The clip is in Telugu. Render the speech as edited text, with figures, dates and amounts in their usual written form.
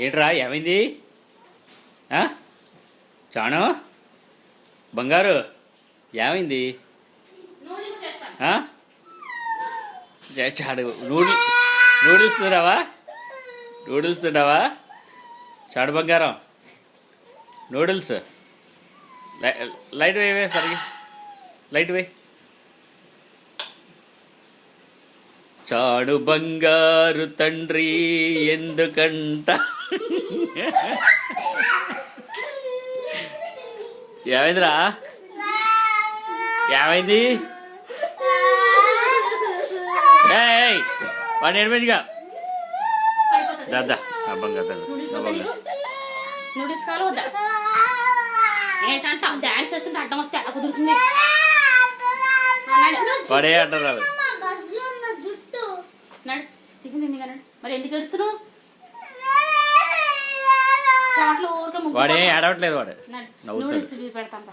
ఏంట్రా ఏమైంది? చాను బంగారు ఏమైంది? చాడు నూడిల్స్ తిన్నావా? నూడిల్స్ తిన్నావా? చాడు బంగారం నూడిల్స్ లైట్ వేవే సరిగి లైట్ వే. చాడు బంగారు తండ్రి ఎందుకంట ఏమైందిరా? ఏమైంది? వాడు ఏమైందిగా దాదా బంగారు నూడిల్స్ కావాలి వద్దా? ఏంటంట డాన్స్ చేస్తుంటే అడ్డం వస్తే ఎలా కుదురుతుంది? వాడే అంటారు మరి ఎందుకు ఎడుతున్నావు? చాట్లో ఊరికే వాడే ఆడవట్లేదు. వాడు నూడిల్స్ పెడతాం.